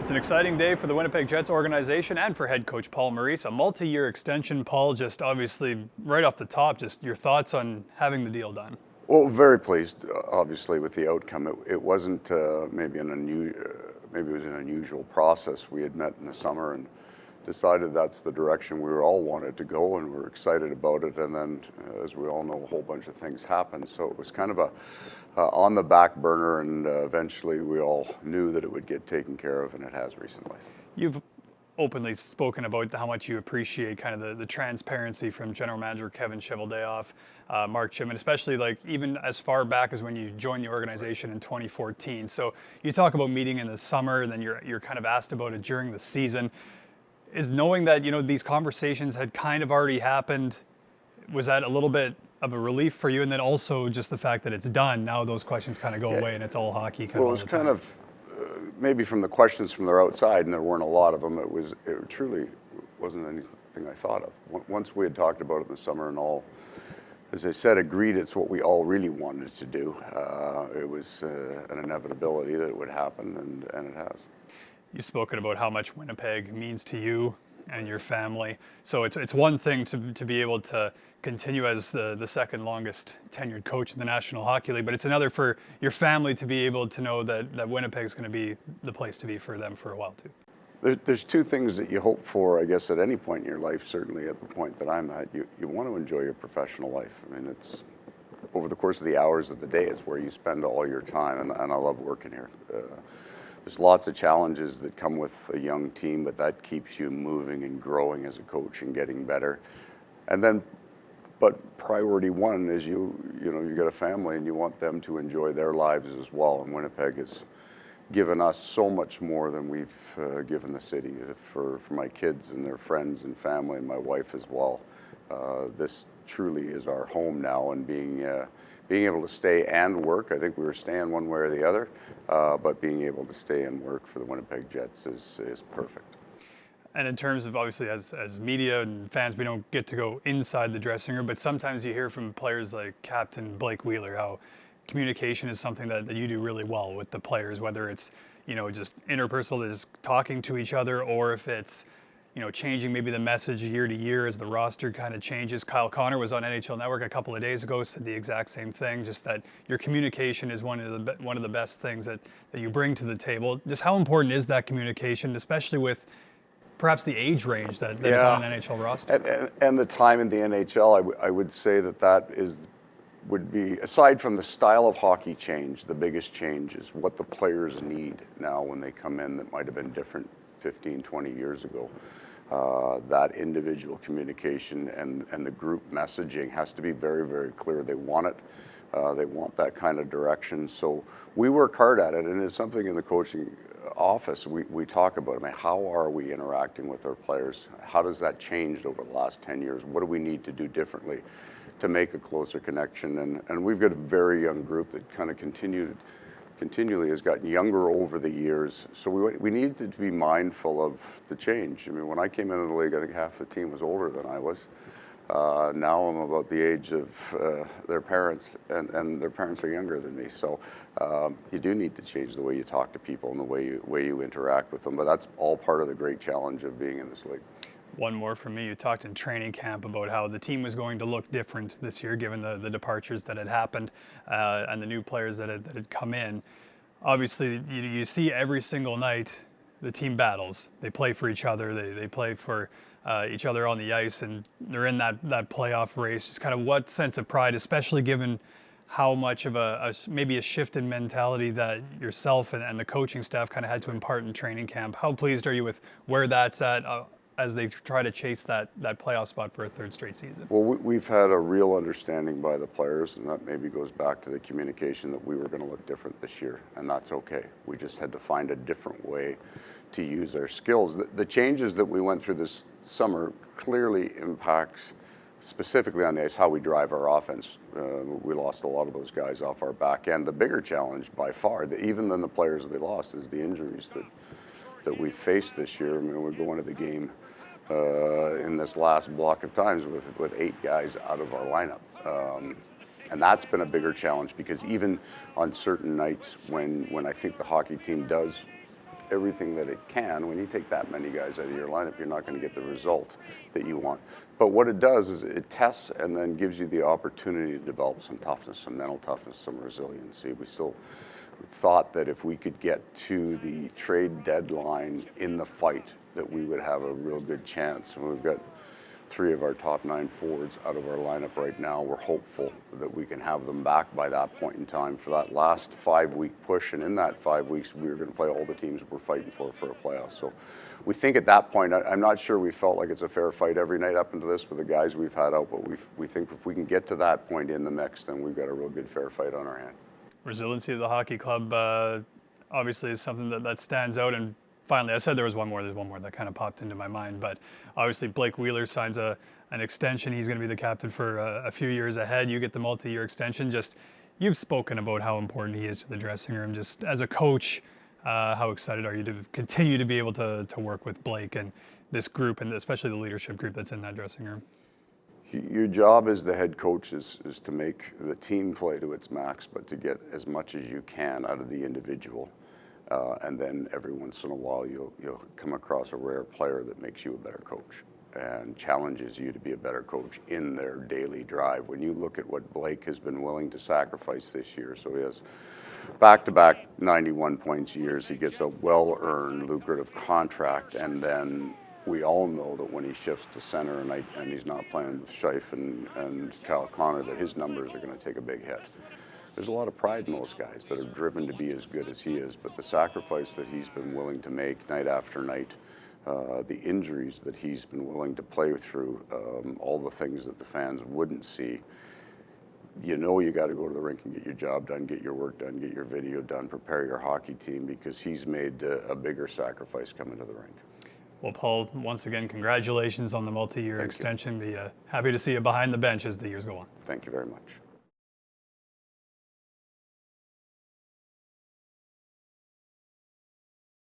It's an exciting day for the Winnipeg Jets organization and for head coach Paul Maurice. A multi-year extension. Paul, just obviously right off the top, just your thoughts on having the deal done. Well, very pleased, obviously, with the outcome. It wasn't maybe it was an unusual process. We had met in the summer and decided that's the direction we all wanted to go, and we're excited about it. And then, as we all know, a whole bunch of things happened. So it was kind of a on the back burner, and eventually we all knew that it would get taken care of, and it has recently. You've openly spoken about how much you appreciate kind of the transparency from General Manager Kevin Cheveldayoff, Mark Chipman, especially like even as far back as when you joined the organization in 2014. So you talk about meeting in the summer, and then you're kind of asked about it during the season. Is knowing that, you know, these conversations had kind of already happened, was that a little bit of a relief for you? And then also just the fact that it's done, now those questions kind of go away and it's all hockey. Well, it was kind of maybe from the questions from their outside, and there weren't a lot of them. It truly wasn't anything I thought of. Once we had talked about it in the summer and all, as I said, agreed it's what we all really wanted to do. It was an inevitability that it would happen, and it has. You've spoken about how much Winnipeg means to you and your family. So it's one thing to be able to continue as the second longest tenured coach in the National Hockey League, but it's another for your family to be able to know that Winnipeg's going to be the place to be for them for a while too. There's two things that you hope for, I guess, at any point in your life, certainly at the point that I'm at. You want to enjoy your professional life. I mean, it's over the course of the hours of the day, it's where you spend all your time, and I love working here. There's lots of challenges that come with a young team, but that keeps you moving and growing as a coach and getting better. And then, but priority one is you got a family and you want them to enjoy their lives as well. And Winnipeg has given us so much more than we've given the city. For my kids and their friends and family and my wife as well. This truly is our home now, and being able to stay and work. I think we were staying one way or the other, but being able to stay and work for the Winnipeg Jets is perfect. And in terms of, obviously, as media and fans, we don't get to go inside the dressing room, but sometimes you hear from players like Captain Blake Wheeler how communication is something that you do really well with the players, whether it's, just interpersonal, just talking to each other, or if it's, changing maybe the message year to year as the roster kind of changes. Kyle Connor was on NHL Network a couple of days ago, said the exact same thing, just that your communication is one of the best things that you bring to the table. Just how important is that communication, especially with perhaps the age range that is on an NHL roster? And the time in the NHL, I would say that would be, aside from the style of hockey change, the biggest change is what the players need now when they come in that might have been different 15, 20 years ago. That individual communication and the group messaging has to be very, very clear. They want it. They want that kind of direction. So we work hard at it, and it's something in the coaching office we talk about. I mean, how are we interacting with our players? How does that change over the last 10 years? What do we need to do differently to make a closer connection? And we've got a very young group that kind of continually has gotten younger over the years. So we needed to be mindful of the change. I mean, when I came into the league, I think half the team was older than I was. Now I'm about the age of their parents, and their parents are younger than me. So you do need to change the way you talk to people and the way you interact with them. But that's all part of the great challenge of being in this league. One more from me. You talked in training camp about how the team was going to look different this year, given the departures that had happened and the new players that had come in. Obviously, you see every single night the team battles. They play for each other. They play for each other on the ice, and they're in that playoff race. Just kind of what sense of pride, especially given how much of maybe a shift in mentality that yourself and the coaching staff kind of had to impart in training camp. How pleased are you with where that's at? As they try to chase that playoff spot for a third straight season? Well, we've had a real understanding by the players, and that maybe goes back to the communication that we were going to look different this year, and that's okay. We just had to find a different way to use our skills. The changes that we went through this summer clearly impacts specifically on the ice how we drive our offense. We lost a lot of those guys off our back end. The bigger challenge by far, even than the players that we lost, is the injuries that we faced this year. I mean, we're going to the game in this last block of times with 8 guys out of our lineup. And that's been a bigger challenge, because even on certain nights when I think the hockey team does everything that it can. When you take that many guys out of your lineup, you're not going to get the result that you want. But what it does is it tests and then gives you the opportunity to develop some toughness, some mental toughness, some resiliency. We still thought that if we could get to the trade deadline in the fight, that we would have a real good chance. And we've got 3 of our top 9 forwards out of our lineup right now. We're hopeful that we can have them back by that point in time for that last 5-week push. And in that 5 weeks, we're going to play all the teams we're fighting for a playoff. So we think at that point, I'm not sure we felt like it's a fair fight every night up into this with the guys we've had out, but we think if we can get to that point in the mix, then we've got a real good fair fight on our hand. Resiliency of the hockey club obviously is something that stands out. And finally, I said there's one more that kind of popped into my mind, but obviously Blake Wheeler signs an extension. He's going to be the captain for a few years ahead. You get the multi-year extension. Just, you've spoken about how important he is to the dressing room. Just as a coach, how excited are you to continue to be able to work with Blake and this group, and especially the leadership group that's in that dressing room? Your job as the head coach is to make the team play to its max, but to get as much as you can out of the individual. And then every once in a while, you'll come across a rare player that makes you a better coach and challenges you to be a better coach in their daily drive. When you look at what Blake has been willing to sacrifice this year, so he has back-to-back 91 points years, he gets a well-earned, lucrative contract, and then we all know that when he shifts to center and he's not playing with Scheif and Kyle Connor, that his numbers are going to take a big hit. There's a lot of pride in those guys that are driven to be as good as he is, but the sacrifice that he's been willing to make night after night, the injuries that he's been willing to play through, all the things that the fans wouldn't see, you know you got to go to the rink and get your job done, get your work done, get your video done, prepare your hockey team, because he's made a bigger sacrifice coming to the rink. Well, Paul, once again, congratulations on the multi-year extension. Be happy to see you behind the bench as the years go on. Thank you very much.